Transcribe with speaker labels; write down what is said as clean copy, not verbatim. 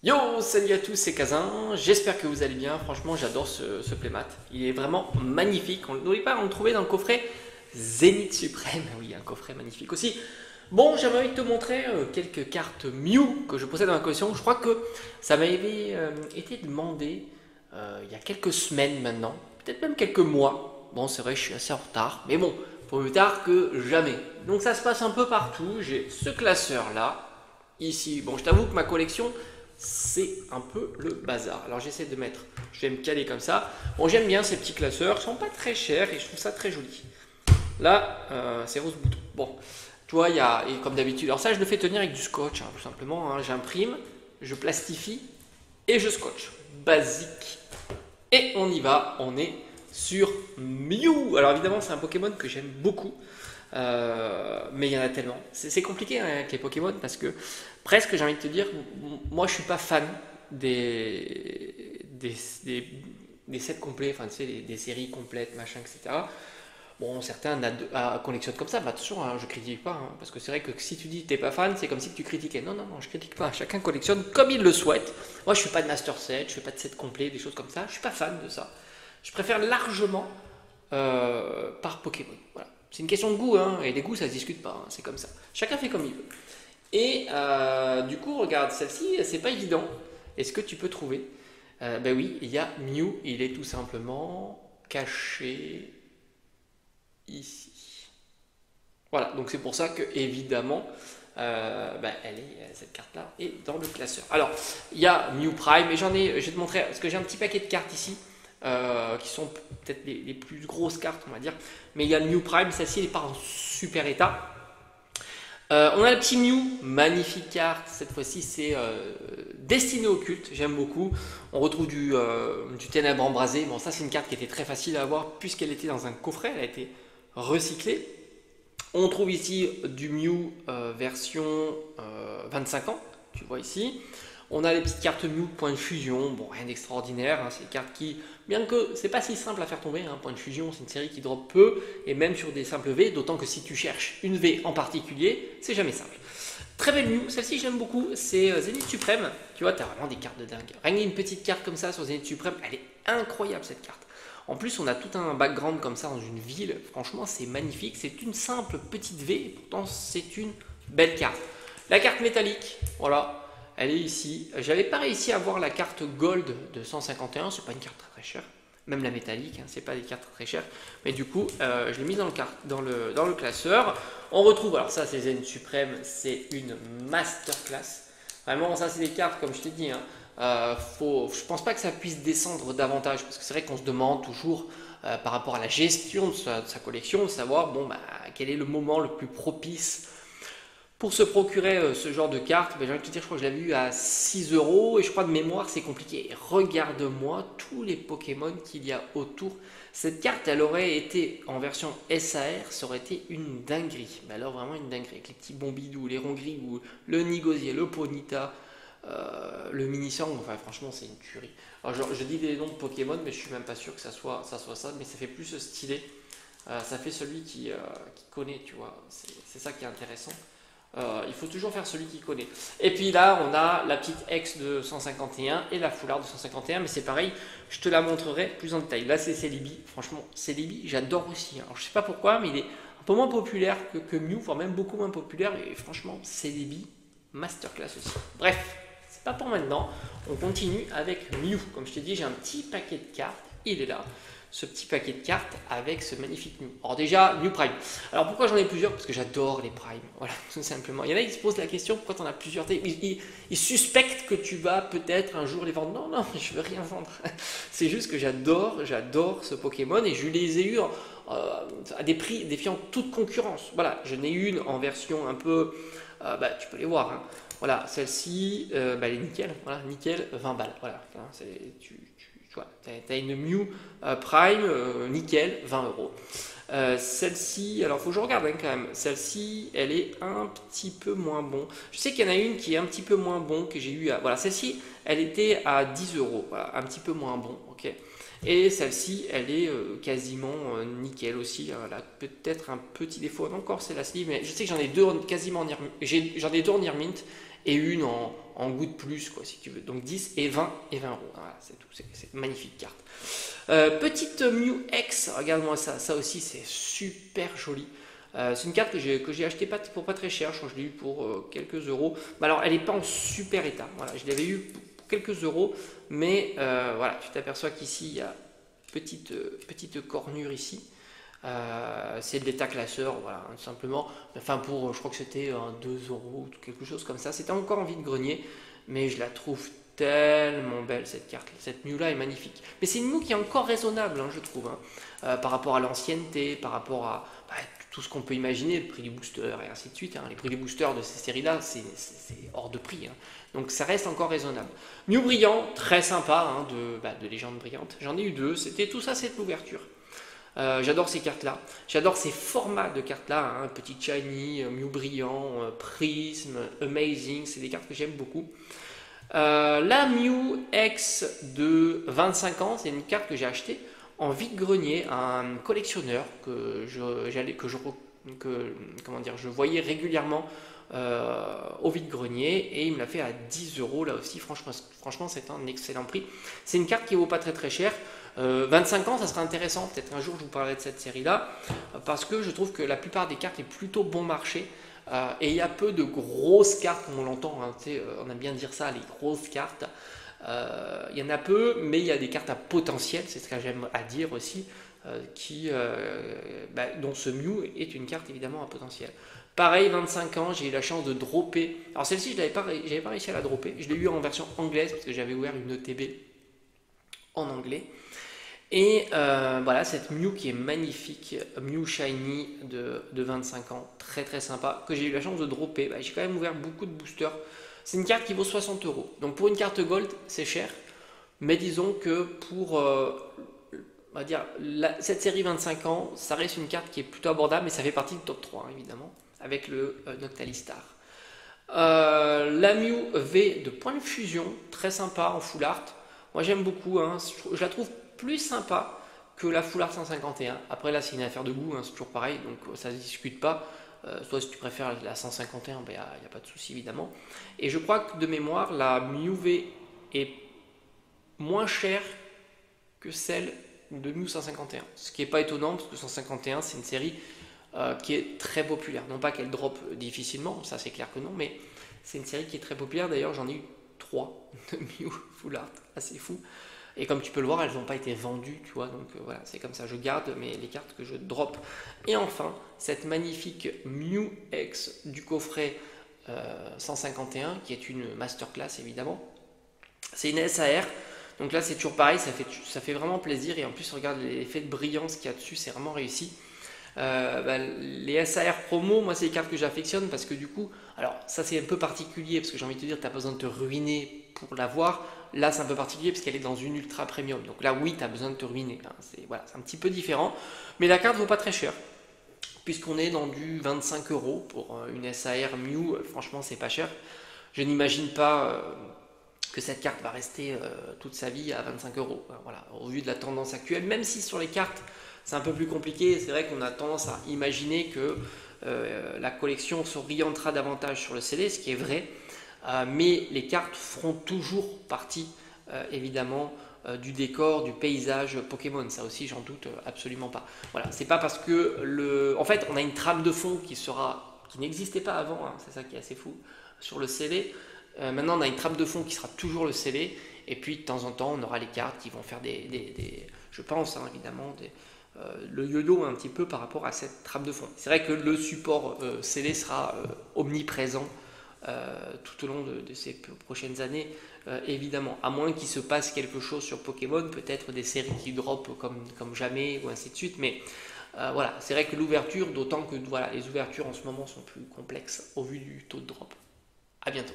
Speaker 1: Yo, salut à tous, c'est Kazin, j'espère que vous allez bien, franchement j'adore ce playmat, il est vraiment magnifique, n'oubliez pas, on le trouvait dans le coffret Zénith Suprême, oui un coffret magnifique aussi. Bon, j'avais envie de te montrer quelques cartes Mew que je possède dans ma collection, je crois que ça m'avait été demandé il y a quelques semaines maintenant, peut-être même quelques mois, bon c'est vrai je suis assez en retard, mais bon, pour plus tard que jamais. Donc ça se passe un peu partout, j'ai ce classeur là, ici, bon je t'avoue que ma collection c'est un peu le bazar. Alors j'essaie de mettre, je vais me caler comme ça. Bon, j'aime bien ces petits classeurs, ils sont pas très chers et je trouve ça très joli. Là, c'est rose bouton. Bon, tu vois, il y a, et comme d'habitude, alors ça je le fais tenir avec du scotch, hein, tout simplement. Hein. J'imprime, je plastifie et je scotch. Basique. Et on y va, on est sur Mew. Alors évidemment, c'est un Pokémon que j'aime beaucoup. Mais il y en a tellement. C'est compliqué hein, avec les Pokémon parce que presque j'ai envie de te dire, moi je suis pas fan des sets complets, enfin tu sais, des séries complètes, machin, etc. Bon, certains collectionnent comme ça, bah attention, hein, je critique pas, hein, parce que c'est vrai que si tu dis que t'es pas fan, c'est comme si tu critiquais. Non, non, non, je critique pas. Chacun collectionne comme il le souhaite. Moi, je suis pas de master set, je fais pas de set complet, des choses comme ça. Je suis pas fan de ça. Je préfère largement par Pokémon. Voilà. C'est une question de goût, hein, et les goûts, ça se discute pas. Hein, c'est comme ça. Chacun fait comme il veut. Et du coup, regarde, celle-ci, c'est pas évident. Est-ce que tu peux trouver Ben oui, il y a Mew. Il est tout simplement caché ici. Voilà, donc c'est pour ça que évidemment, cette carte-là est dans le classeur. Alors, il y a Mew Prime, et je vais te montrer, parce que j'ai un petit paquet de cartes ici, qui sont peut-être les plus grosses cartes, on va dire. Mais il y a Mew Prime, celle-ci elle n'est pas en super état. On a le petit Mew, magnifique carte. Cette fois-ci, c'est Destinée occulte. J'aime beaucoup. On retrouve du ténèbre embrasé. Bon, ça, c'est une carte qui était très facile à avoir puisqu'elle était dans un coffret. Elle a été recyclée. On trouve ici du Mew version 25 ans. Tu vois ici. On a les petites cartes Mew point de fusion. Bon, rien d'extraordinaire. Hein, c'est des cartes qui, bien que c'est pas si simple à faire tomber. Hein, point de fusion, c'est une série qui drop peu et même sur des simples V. D'autant que si tu cherches une V en particulier, c'est jamais simple. Très belle Mew, celle-ci j'aime beaucoup, c'est Zénith Suprême. Tu vois, t'as vraiment des cartes de dingue. Rien qu'une petite carte comme ça sur Zénith Suprême, elle est incroyable cette carte. En plus, on a tout un background comme ça dans une ville. Franchement, c'est magnifique. C'est une simple petite V, et pourtant c'est une belle carte. La carte métallique, voilà, elle est ici. J'avais pas réussi à avoir la carte Gold de 151, c'est pas une carte très chère. Même la métallique, hein, c'est pas des cartes très chères. Mais du coup, je l'ai mise dans le classeur. On retrouve, alors ça c'est Zen Suprême, c'est une masterclass. Vraiment, ça c'est des cartes, comme je t'ai dit, hein, je pense pas que ça puisse descendre davantage, parce que c'est vrai qu'on se demande toujours, par rapport à la gestion de sa collection, de savoir bon, bah, quel est le moment le plus propice pour se procurer ce genre de carte. Ben, j'ai envie de te dire, je crois que je l'avais eu à 6 euros et je crois de mémoire c'est compliqué. Regarde-moi tous les Pokémon qu'il y a autour. Cette carte, elle aurait été en version SAR, ça aurait été une dinguerie. Mais alors vraiment une dinguerie. Avec les petits Bombidou, les Rongrigou, le Nigosier, le Ponyta, le Minisang. Enfin, franchement, c'est une tuerie. Alors, je dis des noms de Pokémon, mais je suis même pas sûr que ça soit ça. Mais ça fait plus stylé. Ça fait celui qui connaît, tu vois. C'est ça qui est intéressant. Il faut toujours faire celui qui connaît. Et puis là, on a la petite X de 151 et la foulard de 151, mais c'est pareil, je te la montrerai plus en détail. Là, c'est Celebi. Franchement, Celebi, j'adore aussi. Alors, je sais pas pourquoi, mais il est un peu moins populaire que Mew, voire même beaucoup moins populaire. Et franchement, Celebi, masterclass aussi. Bref, c'est pas pour maintenant. On continue avec Mew. Comme je t'ai dit, j'ai un petit paquet de cartes. Il est là, ce petit paquet de cartes avec ce magnifique Mew. Alors déjà, Mew Prime. Alors pourquoi j'en ai plusieurs? Parce que j'adore les Prime. Voilà, tout simplement. Il y en a qui se posent la question, pourquoi tu en as plusieurs? Ils suspectent que tu vas peut-être un jour les vendre. Non, non, je veux rien vendre. C'est juste que j'adore ce Pokémon et je les ai eu à des prix défiant toute concurrence. Voilà, je n'ai une en version un peu... tu peux les voir. Hein. Voilà, celle-ci, elle est nickel. Voilà, nickel, 20 balles. Voilà, hein, tu vois, tu as une Mew Prime, nickel, 20 euros. Celle-ci, alors faut que je regarde hein, quand même. Celle-ci, elle est un petit peu moins bon. Je sais qu'il y en a une qui est un petit peu moins bon que j'ai eu à. Voilà, celle-ci, elle était à 10 euros. Voilà, un petit peu moins bon, ok. Et celle-ci, elle est quasiment nickel aussi. Elle a peut-être un petit défaut. Encore, c'est la sleeve, mais je sais que j'en ai deux quasiment en j'en ai deux en Mint et une en goutte plus, quoi, si tu veux. Donc 10 et 20 €. Voilà, c'est tout, c'est une magnifique carte. Petite Mew X, regarde-moi ça, ça aussi c'est super joli. C'est une carte que j'ai achetée pour pas très cher, je crois que je l'ai eu pour quelques euros. Mais alors elle n'est pas en super état, voilà, je l'avais eu pour quelques euros, mais voilà, tu t'aperçois qu'ici il y a petite cornure ici. C'est de l'état classeur, voilà, tout simplement. Enfin, je crois que c'était 2 € ou quelque chose comme ça. C'était encore en vide-grenier, mais je la trouve tellement belle cette carte. Cette Mew là est magnifique. Mais c'est une Mew qui est encore raisonnable, hein, je trouve, hein, par rapport à l'ancienneté, par rapport à tout ce qu'on peut imaginer, le prix du booster et ainsi de suite. Hein. Les prix des boosters de ces séries-là, c'est hors de prix. Hein. Donc ça reste encore raisonnable. Mew brillant, très sympa, hein, de légende brillante. J'en ai eu 2, c'était tout ça, c'est l'ouverture. J'adore ces cartes-là, j'adore ces formats de cartes-là, hein, petit shiny, Mew brillant, prisme, amazing, c'est des cartes que j'aime beaucoup. La Mew X de 25 ans, c'est une carte que j'ai achetée en vide-grenier à un collectionneur que je voyais régulièrement au vide-grenier et il me l'a fait à 10 € là aussi. Franchement c'est un excellent prix. C'est une carte qui vaut pas très très cher. 25 ans, ça serait intéressant. Peut-être un jour je vous parlerai de cette série-là parce que je trouve que la plupart des cartes est plutôt bon marché. Et il y a peu de grosses cartes, comme on l'entend, hein, on aime bien dire ça, les grosses cartes. Il y en a peu, mais il y a des cartes à potentiel, c'est ce que j'aime à dire aussi, dont ce Mew est une carte évidemment à potentiel. Pareil, 25 ans, j'ai eu la chance de dropper. Alors celle-ci, je n'avais pas réussi à la dropper. Je l'ai eu en version anglaise parce que j'avais ouvert une ETB en anglais. Et voilà, cette Mew qui est magnifique, Mew Shiny de 25 ans, très très sympa, que j'ai eu la chance de dropper. J'ai quand même ouvert beaucoup de boosters. C'est une carte qui vaut 60 €. Donc pour une carte gold, c'est cher. Mais disons que pour on va dire, cette série 25 ans, ça reste une carte qui est plutôt abordable, mais ça fait partie du top 3, hein, évidemment, avec le Noctalistar. La Mew V de point de fusion, très sympa en full art. Moi j'aime beaucoup, hein, je la trouve plus sympa que la Full Art 151. Après là c'est une affaire de goût, hein, c'est toujours pareil, donc ça ne se discute pas. Soit si tu préfères la 151, il n'y a pas de souci évidemment. Et je crois que de mémoire, la Mew V est moins chère que celle de Mew 151. Ce qui n'est pas étonnant parce que 151 c'est une série qui est très populaire. Non pas qu'elle drop difficilement, ça c'est clair que non, mais c'est une série qui est très populaire. D'ailleurs j'en ai eu 3 de Mew Full Art, assez fou. Et comme tu peux le voir, elles n'ont pas été vendues, tu vois, donc voilà, c'est comme ça, je garde les cartes que je drop. Et enfin, cette magnifique Mew X du coffret 151, qui est une masterclass évidemment. C'est une SAR, donc là c'est toujours pareil, ça fait vraiment plaisir, et en plus regarde l'effet de brillance qu'il y a dessus, c'est vraiment réussi. Les SAR promo, moi c'est les cartes que j'affectionne parce que du coup, alors ça c'est un peu particulier parce que j'ai envie de te dire, tu n'as pas besoin de te ruiner pour l'avoir. Là c'est un peu particulier parce qu'elle est dans une ultra premium, donc là oui tu as besoin de te ruiner, hein. C'est un petit peu différent, mais la carte vaut pas très cher puisqu'on est dans du 25 € pour une SAR Mew. Franchement c'est pas cher. Je n'imagine pas que cette carte va rester toute sa vie à 25 €, voilà, au vu de la tendance actuelle, même si sur les cartes c'est un peu plus compliqué. C'est vrai qu'on a tendance à imaginer que la collection s'orientera davantage sur le CD, ce qui est vrai, mais les cartes feront toujours partie évidemment du décor, du paysage Pokémon. Ça aussi j'en doute absolument pas. Voilà, c'est pas parce que en fait on a une trame de fond qui n'existait pas avant, hein, c'est ça qui est assez fou sur le CD. Maintenant on a une trame de fond qui sera toujours le CD, et puis de temps en temps on aura les cartes qui vont faire je pense hein, évidemment le yo-yo un petit peu par rapport à cette trame de fond. C'est vrai que le support CD sera omniprésent tout au long de ces prochaines années, évidemment, à moins qu'il se passe quelque chose sur Pokémon, peut-être des séries qui drop comme jamais ou ainsi de suite, mais voilà, c'est vrai que l'ouverture, d'autant que voilà, les ouvertures en ce moment sont plus complexes au vu du taux de drop. À bientôt.